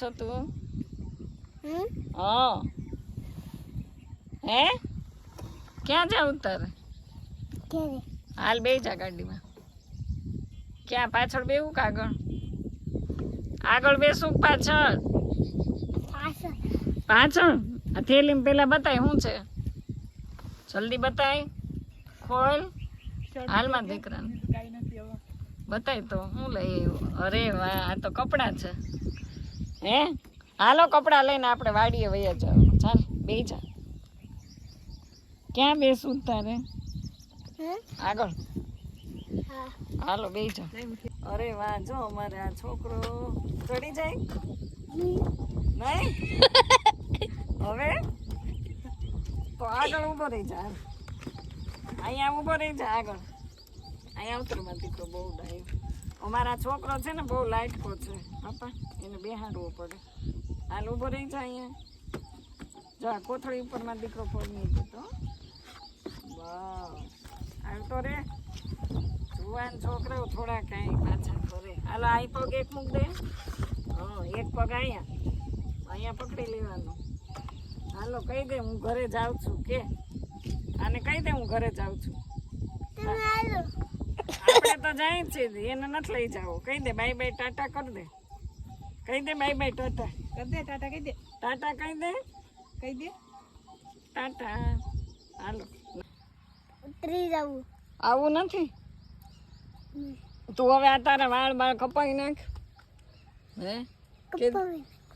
છો તું? હા હે ક્યાં જાવ તારે? હાલ બે જા ગાડીમાં. ક્યાં પાછળ બેવું કે આગળ? આગળ બેસું પાછળ? પાછળ. આ થેલીમાં પેલા બતાય શું છે? જલ્દી બતાય. ખોલ. હાલમાં દીકરાને બતાય તો હું લઈ આવ્યો. અરે વાહ, આ તો કપડાં છે. હે હાલો કપડાં લઈને આપણે વાડીએ વયા જાવ. ચાલ બે જા. ક્યાં બેસું તારે? આગળ. હાલો બે જા. અરે વાહ, જો અમારે આ છોકરો ચડી જાય નહીં. હવે તો આગળ ઊભો રહી જા. અહીંયા ઊભો રહી જા આગળ. અહીંયા ઉતરમાં દીકરો બહુ ડાયો. અમારા છોકરો છે ને બહુ લાઇટકો છે બાપા, એને બેહાડવો પડે. હાલ ઊભો રહી જા અહીંયા. જા કોથળી ઉપરમાં દીકરો પડી દીધો. વાહ, આવતો રે. જુવાન છોકરાઓ થોડા કાંઈ પાછા કરે. હાલો આ પગ એક મૂક દે. હા એક પગ અહીંયા પકડી લેવાનો. હાલો કહી દે હું ઘરે જાઉં છું કે. આને કહી દે હું ઘરે જાઉં છું. આપણે તો જાય છે, એને નથી લઈ જાવ. કહી દે બાય બાય ટાટા કરી દે. કહી દે બાય બાય ટાટા કરી દે. ટાટા કહી દે. ટાટા કહી દે. કહી દે ટાટા. હાલો ઉતરી જવું. આવું નથી. તું હવે આ તારા વાળ બાળ કપાઈ નાખ. હે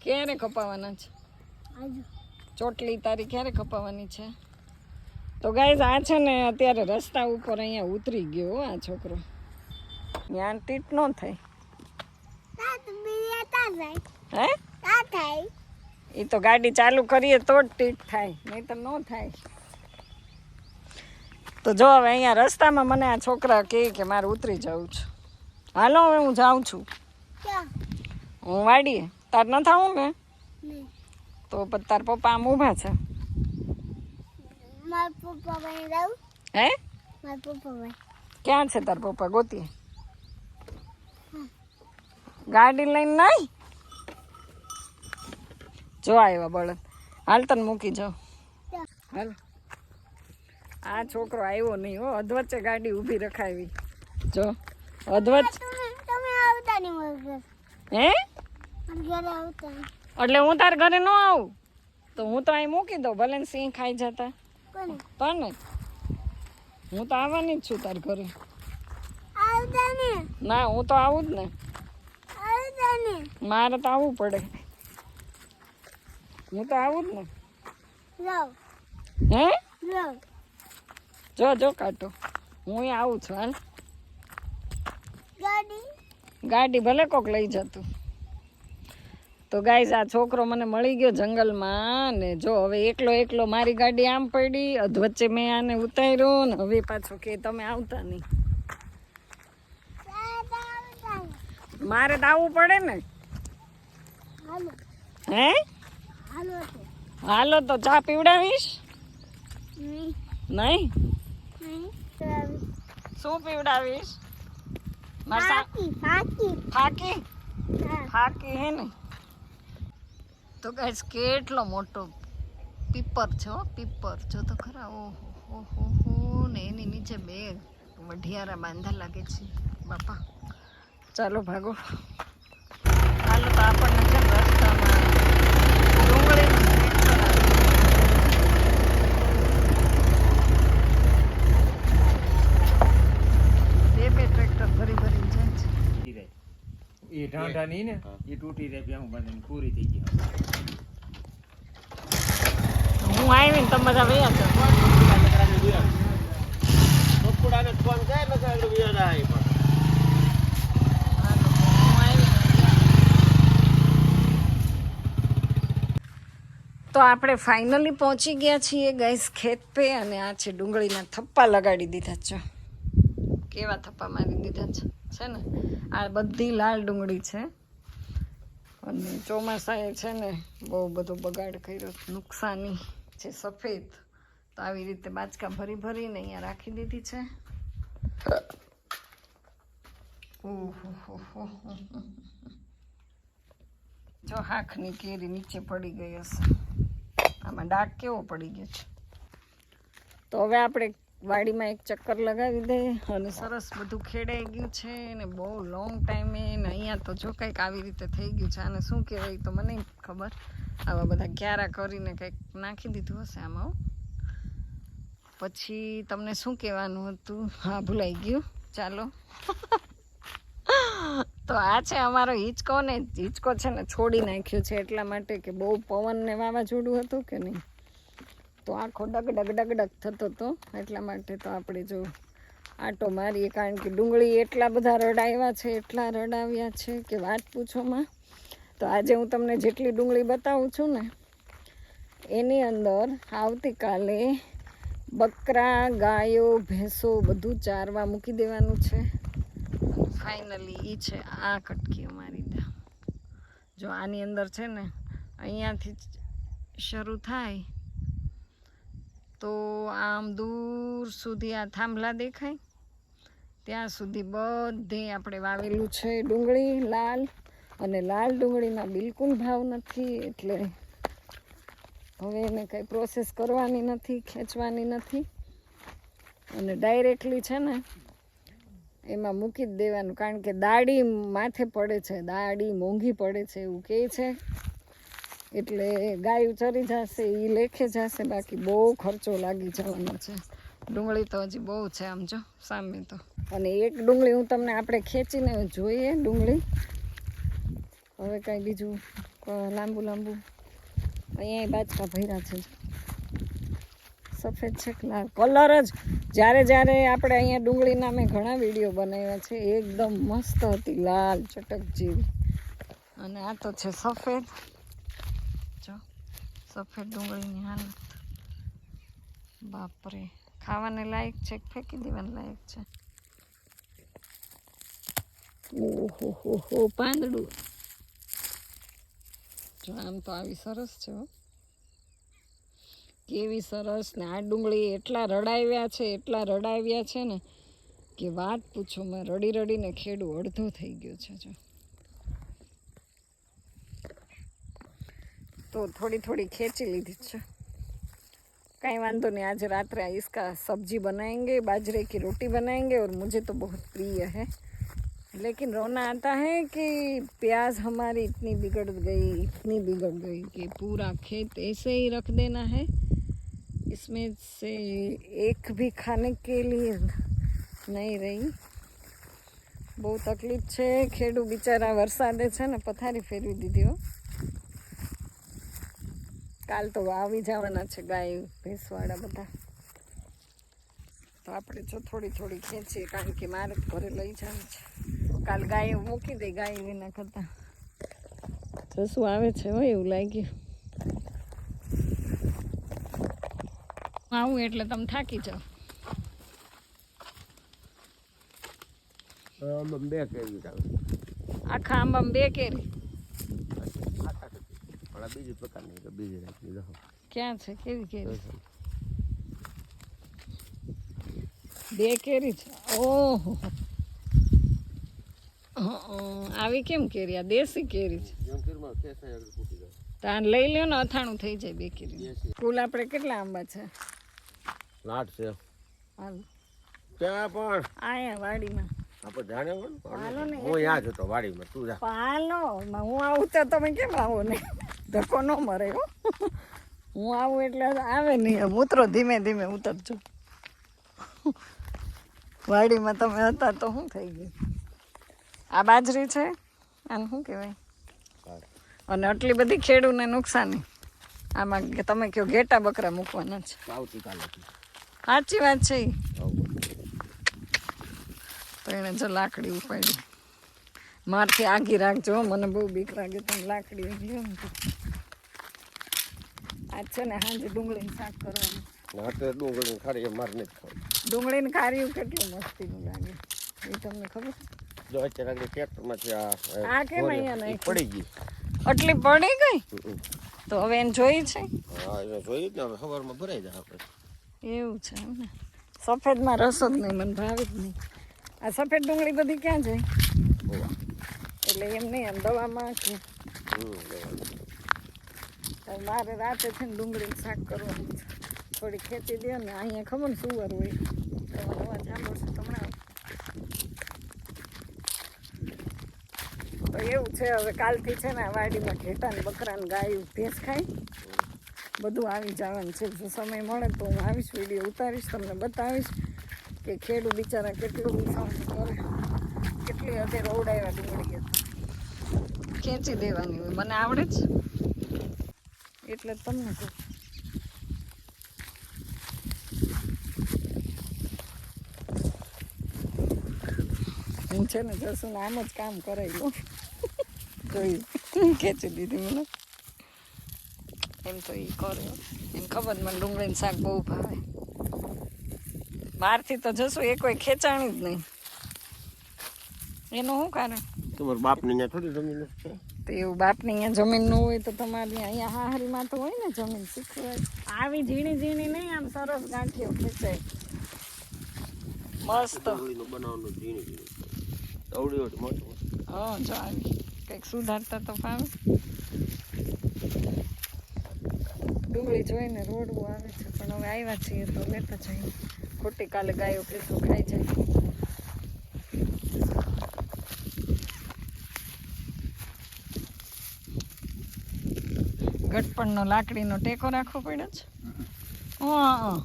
ક્યારે કપાવાના છે? ચોટલી તારી ક્યારે કપાવાની છે? તો ગાઈઝ આ છે ને અત્યારે રસ્તા ઉપર અહીંયા ઉતરી ગયો આ છોકરો. ત્યાં ટીટ ન થાય. હે એ તો ગાડી ચાલુ કરીએ તો જ ટીટ થાય, નહીં તો ન થાય. તો જો હવે અહીંયા રસ્તામાં મને આ છોકરા કહે કે મારે ઉતરી જવું છે. હાલો હવે હું જાઉં છું. હું વાડીએ. તાર ન થાવું ને તો પછી તાર પપ્પા આમ ઊભા છે. હે ક્યાં છે તાર પપ્પા? ગોતીએ. ગાડી લઈને નહીં. જો આવ્યા બળદ. હાલ તને મૂકી જાઓ. હાલ. આ છોકરો આવ્યો નહીં હો. અધવચ્ચે ગાડી ઊભી રખાવી. જો અધવચ્ચે. હે એટલે હું તાર ઘરે ન આવું તો હું તો અહીં મૂકી દઉં. ભલે ને સિંહ ખાઈ જતા પણ હું તો આવવાની જ છું તાર ઘરે. ના હું તો આવું જ ને. મારે તો આવવું પડે. હું તો આવું જ ને. હે જો જો કાઢો. હું આવું છું. હાલ ગાડી ભલે કોક લઈ જતું. તો ગાઈઝ આ છોકરો મને મળી ગયો જંગલમાં ને જો હવે એકલો એકલો મારી ગાડી આમ પડી. અધવચ્ચે મેં આને ઉતાર્યો ને હવે પાછો કે તમે આવતા નહીં. મારે તો આવવું પડે ને. હે હાલો તો ચા પીવડાવીશ? નહીં. શું પીવડાવીશ? ફાકી ફાકી હે ને. તો ગાઈસ કેટલો મોટો પીપર છે હો. પીપર જો તો ખરા. ઓહો હો ને એની નીચે બે વઢિયારા બાંધા લાગે છે બાપા. ચાલો ભાગો. હાલો તો આપણને છે રસ્તામાં ડુંગળીનું બે ટ્રેક્ટર ભરી ભરીને જાય છે. એ ઢાંઢા નહીં ને એ તૂટી રહે. ભેહું બાંધીને પૂરી થઈ ગઈ. હું આવીને તમે બધા વયા છો. તો આપણે ફાઇનલી પહોંચી ગયા છીએ ગાઈસ ખેત પે. અને આ છે ડુંગળીના થપ્પા લગાડી દીધા છે. કેવા થપ્પા મારી દીધા છે ને. આ બધી લાલ ડુંગળી છે અને ચોમાસાએ છે ને બહુ બધો બગાડ કર્યો. નુકસાની છે સફેદ. તો આવી રીતે બાચકા ભરી ભરીને અહીંયા રાખી દીધી છે. ઓહો જો હાખની કેરી નીચે પડી ગઈ હશે, આમાં ડાઘ કેવો પડી ગયો છે. તો હવે આપણે વાડીમાં એક ચક્કર લગાવી દઈએ અને સરસ બધું ખેડાઈ ગયું છે ને બહુ લોંગ ટાઈમે ને અહીંયા તો જો કંઈક આવી રીતે થઈ ગયું છે. આને શું કહેવાય તો મને ખબર, આવા બધા ક્યારા કરીને કંઈક નાખી દીધું હશે આમાં. પછી તમને શું કહેવાનું હતું, હા ભૂલાઈ ગયું. ચાલો તો આ છે અમારો હિંચકો ને હિંચકો છે ને છોડી નાખ્યો છે એટલા માટે કે બહુ પવન ને વાવાઝોડું હતું કે નહીં, તો આખો ડગ થતો હતો એટલા માટે. તો આપણે જો આટો મારીએ, કારણ કે ડુંગળી એટલા બધા રડાવ્યા છે, એટલા રડાવ્યા છે કે વાત પૂછોમાં. તો આજે હું તમને જેટલી ડુંગળી બતાવું છું ને એની અંદર આવતીકાલે બકરા, ગાયો, ભેંસો બધું ચારવા મૂકી દેવાનું છે. ફાઇનલી એ છે આ કટકી અમારી. જો આની અંદર છે ને અહીંયાથી શરૂ થાય તો આમ દૂર સુધી આ થાંભલા દેખાય ત્યાં સુધી બધે આપણે વાવેલું છે ડુંગળી લાલ. અને લાલ ડુંગળીના બિલકુલ ભાવ નથી, એટલે હવે એને કંઈ પ્રોસેસ કરવાની નથી, ખેંચવાની નથી અને ડાયરેક્ટલી છે ને એમાં મૂકી જ દેવાનું. કારણ કે દાડી માથે પડે છે, દાડી મોંઘી પડે છે એવું કહે છે, એટલે ગાયું ચરી જશે, એ લેખે જશે, બાકી બહુ ખર્ચો લાગી જવાનો છે. ડુંગળી તો હજી બહુ છે આમ જો સામે તો. અને એક ડુંગળી હું તમને આપણે ખેંચીને જોઈએ ડુંગળી. હવે કાંઈ બીજું લાંબુ અહીંયા બાજકા ભર્યા છે, સફેદ છે કે લાલ કલર જ. જ્યારે આપણે અહીંયા ડુંગળીના મેં ઘણા વિડીયો બનાવ્યા છે, એકદમ મસ્ત હતી લાલ ચટક જેવી. અને આ તો છે સફેદ. જો સફેદ ડુંગળીની હાલત બાપરે, ખાવાને લાયક છે કે ફેંકી દેવાને લાયક છે. ઓહો હો પાંદડું. જો આમ તો આવી સરસ છે હો, કેવી સરસ. ને આ ડુંગળી એટલા રડાવ્યા છે ને કે વાત પૂછો. મેં રડીને ખેડું અડધો થઈ ગયો છે. જો તો થોડી ખેંચી લીધી છે, काई वांधो नहीं। आज रात इसका सब्जी बनाएंगे, बाजरे की रोटी बनाएंगे और मुझे तो बहुत प्रिय है। लेकिन रोना आता है कि प्याज हमारी इतनी बिगड़ गई कि पूरा खेत ऐसे ही रख देना है, इसमें से एक भी खाने के लिए नहीं रही। बहुत तकलीफ है। खेडू बिचारा वरसादे छे ने पथारी फेरवी दीधी हो। काल तो આવી જવાના છે ગાય ભેંસવાળા બધા, તો આપણે જો થોડી ખેંચીએ કારણ કે મારે ઘરે લઈ જવું છે। કાલ ગાય મૂકી દે, ગાય વિના કરતા જસું આવે છે હોય એવું લાગ્યું। આવું એટલે તમે થાકી જાઓ। આખા આંબામાં 2 કેરી બીજી પ્રકારની બીજી રાખી દો। ક્યાં છે કેવી કેરી? 2 કેરી છે। ઓહો, આવી કેમ કેરી? આ દેશી કેરી છે। તાન લઈ લ્યો ને, અથાણું થઈ જાય 2 કેરી। કુલ આપણે કેટલા આંબા છે? 8 છે। હાલ ત્યાં પણ આયા વાડીમાં આપણે જાણે હાલો ને, હું યાદ હતો વાડીમાં, તું જા। હાલો, હું આવું તો તમે કેમ આવો ને? ધક્કો ન મરે હો। હું આવું એટલે આવે નહીં। ઉતરો, ધીમે ધીમે ઉતરજો। વાડીમાં તમે હતા તો શું થઈ ગયું? આ બાજરી છે, આને શું કહેવાય? અને આટલી બધી ખેડૂને નુકસાની આમાં તમે કહો ઘેટા બકરા મૂકવાના છે। આવતીકાલે સાચી વાત છે। તો એને જો લાકડી ઉપાડી, મારથી આગી રાખજો, મને બહુ બીક લાગે તમે લાકડી લ્યો ને તો। આજ છે ને સાંજે ડુંગળીનું શાક કરવાનું। ડુંગળી ખારી મારે નથી ખાવું। ડુંગળીને ખાર્યું કેટલું મસ્તીનું લાગે એ તમને ખબર છે? જો અત્યારે ટ્રેક્ટરમાંથી આ કેમ અહીંયા નાખી? પડી ગઈ, આટલી પડી ગઈ તો હવે એને જોઈ છે? હા એને જોઈ જ ને, હવે સવારમાં ભરાઈ જાય આપણે। એવું છે એમ ને? સફેદમાં રસો જ નહીં, મને ભાવે જ નહીં। આ સફેદ ડુંગળી બધી ક્યાં જાય? એટલે એમ નહીં, આમ દવામાં કે મારે રાતે છે ને ડુંગળીનું શાક કરવાનું છે. થોડી ખેંચી દે ને અહીંયા ખબર ને સુવર હોય તમારો અવાજ સાંભળશે તમને. તો એવું છે હવે કાલથી છે ને આ વાડીમાં ઘેટા ને બકરા ને ગાયું ભેંસ ખાય બધું આવી જવાનું છે. જો સમય મળે તો હું આવીશ, વિડીયો ઉતારીશ, તમને બતાવીશ કે ખેડૂત બિચારા કેટલું કરે, કેટલી હદે રોવડાવ્યા ડુંગળી ખેંચી દેવાની હોય. મને આવડે જ એટલે જ તમને કહું. હું છે ને જસુને આમ જ કામ કરાવી લઉં. જોયું ખેંચી દીધી મને. એમ તો એ કરે, એમ ખબર મને ડુંગળીનું શાક બહુ ભાવે. બહારથી તો જશું એ કોઈ ખેંચાણી જ નહીં. એનું શું કારણ? તમારા બાપની અહીંયા થોડી જમીન છે. તો એવું બાપની અહીંયા જમીન ન હોય તો તમારી અહીંયા હાહરીમાં તો હોય ને જમીન શીખવાય. આવી ઝીણી ઝીણી નહીં, આમ સરસ ગાંઠીઓ ખેંચાય મસ્ત. ડુંગળીનું બનાવવાનું ઝીણી ઝીણી તવડી હોય મોટું. હા જો આવી કંઈક સુધારતા તો ફાવે. ડુંગળી જોઈને રોડવું આવે છે પણ હવે આવ્યા છીએ તો લેતા જઈએ. ખોટી કાલે ગાયો ભેંસો ખાઈ જાય. ગટપણનો લાકડીનો ટેકો રાખવો પડ્યો છે. હા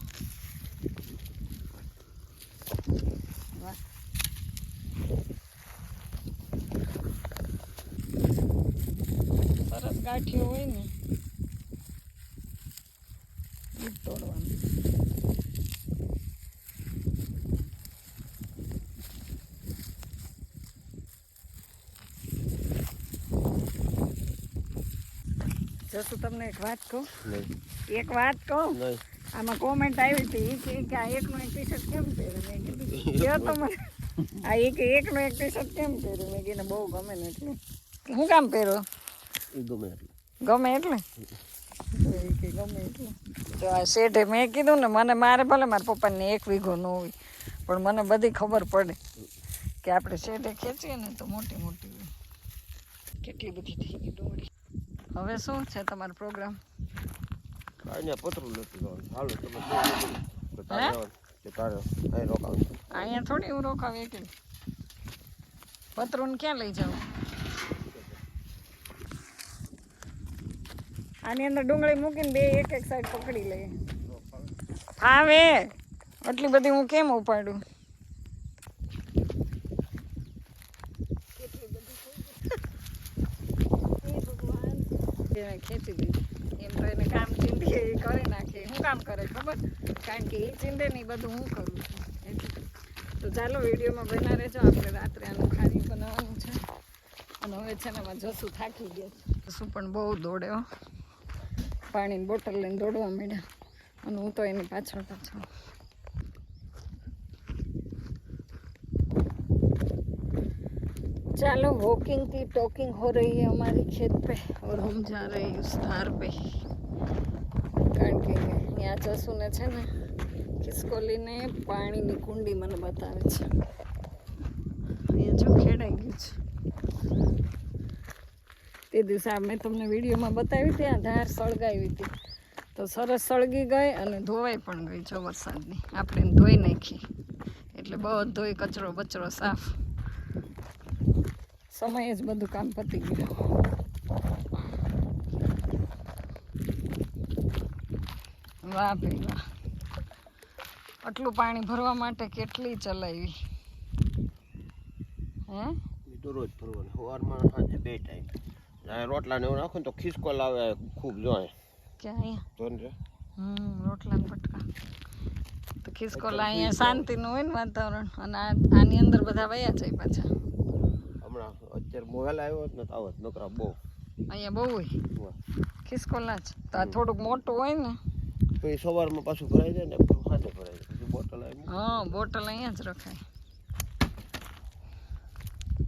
સરસ ગાંઠીઓ હોય ને એ તોડવાનું. જસુ તમને એક વાત કહું, એક વાત કહું. આમાં કોમેન્ટ આવી હતી કે આ એકનું એક ટી શર્ટ કેમ પહેરે. મેં કીધું કયો તો મને આ એકનું એક ટી શર્ટ કેમ પહેરે. મેં કીધું બહુ ગમે ને એટલે. હું કામ પહેરો? ગમે એટલે ગમે એટલે. જો આ શેઠે મેં કીધું ને મને મારે ભલે મારા પપ્પાને 1 વીઘો ન હોય પણ મને બધી ખબર પડે કે આપણે શેઠે ખેંચીએ ને તો મોટી મોટી હોય. કેટલી બધી થઈ ગઈ ડુંગળી. હવે શું છે તમારો પ્રોગ્રામ? અહીંયા થોડી હું રોકાવી કે પતરું ક્યાં લઈ જાઉં? આની અંદર ડુંગળી મૂકીને બે એક સાઈડ પકડી લઈએ. ફાવે આટલી બધી હું કેમ ઉપાડું? ખેંચી દીધી. એમ તો એને કામ ચીંધી એ કરી નાખે. હું કામ કરે ખબર? કારણ કે એ ચીંધે ને એ બધું હું કરું છું એટલે. તો ચાલો વિડીયોમાં બના રહેજો. આપણે રાત્રે આનું ખાણી બનાવવાનું છે અને હવે છે ને એમાં જસું થાકી ગયા. જસું પણ બહુ દોડ્યો, પાણીની બોટલ લઈને દોડવા માંડ્યા અને હું તો એની પાછળ પાછળ. चलो वॉकिंग की टॉकिंग हो रही है हमारी खेत पे और हम जा रहे हैं उस धार पे. कारण के यहाँ जसू ने છે ને ખિસકોલીને પાણીની કુંડી મને બતાવે છે. એ જો ખેડાઈ ગયું છે. તે દિવસે મેં તમને વિડીયોમાં બતાવી હતી આ ધાર સળગાવી હતી તો સરસ સળગી ગઈ અને ધોવાઈ પણ ગઈ જો વરસાદની. આપણે ધોઈ નાખી એટલે બધોય કચરો બચરો સાફ. સમય જ બધું કામ પતી ગયું. વાહ ભાઈ વાહ. આટલું પાણી ભરવા માટે કેટલી ચલાવી હે? તો રોજ ભરવાનું સવારમાં સાંજે 2 ટાઈમ. રોટલા ને એવું નાખો ને તો ખિસકો લાવે ખૂબ જોય. ક્યાં અહીંયા? જોને રોટલા ને બટકા તો ખિસકો લા. અહીંયા શાંતિનું હોય ને વાતાવરણ અને આની અંદર બધા વયા જાય પાછા. અત્યારે મોબાઈલ આવ્યો ને તો આવત નકરા બહુ અહીંયા બહુ હોય ખિસકોલા જ. તો આ થોડુંક મોટું હોય ને તો એ સવારમાં પાછું ભરાઈ જાય ને સાંજે ભરાઈ જાય. પછી બોટલ આવી. હા બોટલ અહીંયા જ રખાય.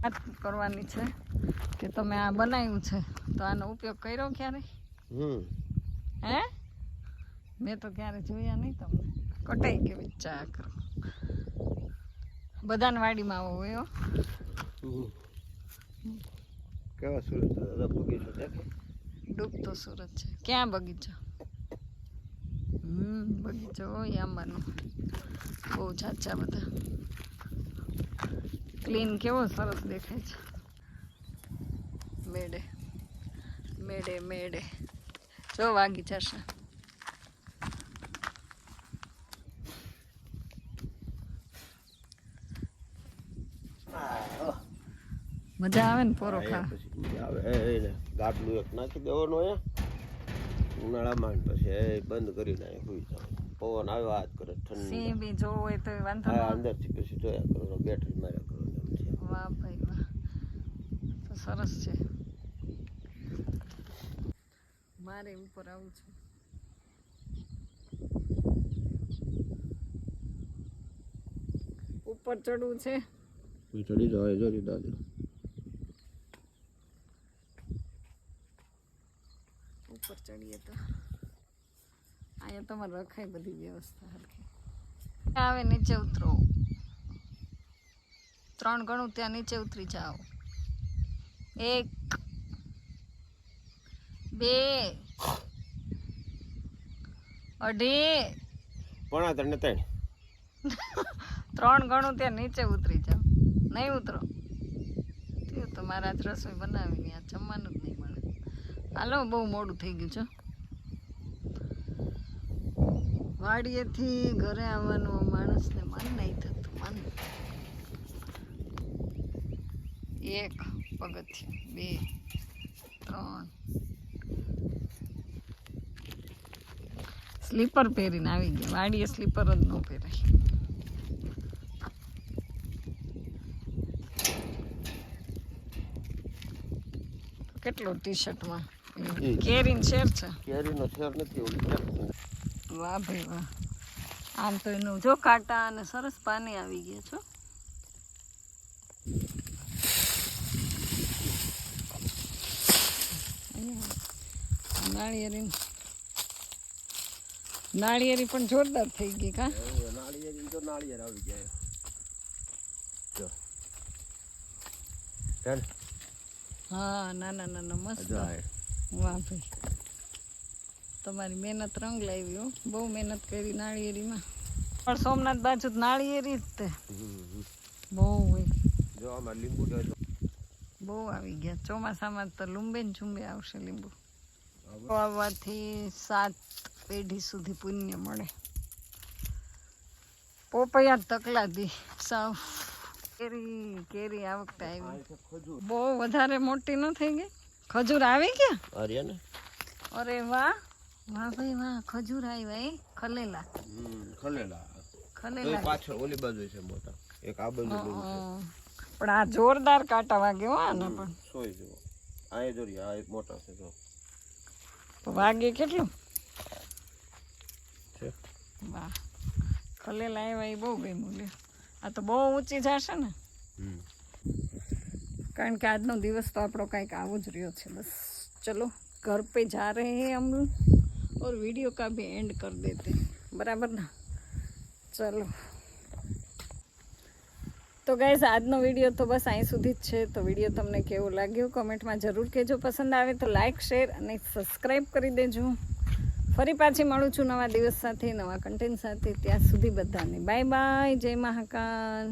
વાત કરવાની છે કે તમે આ બનાવ્યું છે તો આનો ઉપયોગ કર્યો ક્યારે? હે? મેં તો ક્યારે જોયા નહીં તમને. કટાઈ ગયો ચા કરો. બધાને વાડીમાં આવો હોય. કેવા સુરત બગીચો દેખે ડૂબતો સુરત છે. ક્યાં બગીચો? બગીચો હોય આંબાનો, બહુ ઝાઝા બધા. ક્લીન કેવો સરસ દેખાય છે. મેડે મેડે મેડે જો વાગી જશે. મજા આવે ને પોરો ખા. પછી આવે એને ગાટલું એક નાખી દેવાનું અહીંયા ઉનાળામાં ને પછી એ બંધ કરી નાખે સુઈ જાવ. પવન આવ્યો હાથ કરે ઠંડી. સિંહ બી જોવો હોય તો વાંધો હા ન આવે. અંદરથી પછી જોયા કરો બેટરી માર્યા કરો એમ છે. વાહ ભાઈ વાહ, તો સરસ છે. મારે ઉપર આવું છે. ઉપર ચડવું છે. ચડી જાય જોડી દાદુ ઉપર ચડીએ તો અહીંયા તમારે રખાય બધી વ્યવસ્થા હરખી. આવે નીચે ઉતરો, 3 ગણું ત્યાં નીચે ઉતરી જાઓ. 1 2 2.5 પોણા 3 ને 3 3 ગણું ત્યાં નીચે ઉતરી જાઓ. નહીં ઉતરો તો મારે આજ રસોઈ બનાવીને આ જમવાનું જ નહીં મળે. હાલો બહુ મોડું થઈ ગયું છે. વાડીએથી ઘરે આવવાનું માણસને મન નહીં થતું. મન 1 પગથિયું 2 3 સ્લીપર પહેરીને આવી ગયા. વાડીએ સ્લીપર જ ન પહેરાય. કેટલો ટી શર્ટમાં કેરીનો શેર છે. કેરીનો શેર નથી ઓલી વાહ ભાઈ વાહ. આમ તો એનું જો કાંટા અને સરસ પાની આવી ગયા છો. નાળિયેરી પણ જોરદાર થઈ ગઈ કા. નાળિયેર તો નાળિયેર આવી જાય જો હા નાના નાના મસ્ત. જો વાહ ભાઈ, તમારી મહેનત રંગ લાવી હો. બહુ મહેનત કરી નાળિયેરીમાં. પણ સોમનાથ બાજુ નાળિયેરી જ તે બહુ હોય. જો આમાં લીંબુ બહુ આવી ગયા. ચોમાસામાં તો લુંબે ને ઝુંબે આવશે લીંબુ. આવવાથી 7 પેઢી સુધી પુણ્ય મળે. પોપૈયા તકલાદી સાવ. કેરી આ વખતે આવી. બહુ વધારે મોટી ન થઈ ગઈ. ખજૂર આવી ગયા. અરે વાહ વાહ ભાઈ વાહ. ખજૂર આવ્યા. ખલેલા ખલેલા પાછળ ઓલી બાજુ છે મોટા એક આ બાજુ પણ આ જોરદાર કાંટા વાગે હો આના. પણ સોય જો આ જોરી આ એક મોટા છે જો વાગે કેટલું વાહ. ખલેલા આવ્યા એ બહુ ગમ્યું લે. આ તો બહુ ઊંચી જશે ને, કારણ કે આજનો દિવસ તો આપણો કંઈક આવો જ રહ્યો છે. બસ ચલો घर पे जा रहे हैं हम और वीडियो का भी एंड कर देते हैं. बराबर ना. चलो તો ગાઈઝ આજનો વિડીયો તો બસ અહીં સુધી જ છે. તો વિડીયો તમને કેવો લાગ્યો કમેન્ટમાં જરૂર કહેજો. પસંદ આવે તો લાઇક શેર અને સબસ્ક્રાઈબ કરી દેજો. ફરી પાછી મળું છું નવા દિવસ સાથે, નવા કન્ટેન્ટ સાથે. ત્યાં સુધી બધાને બાય બાય. જય મહાકાલ.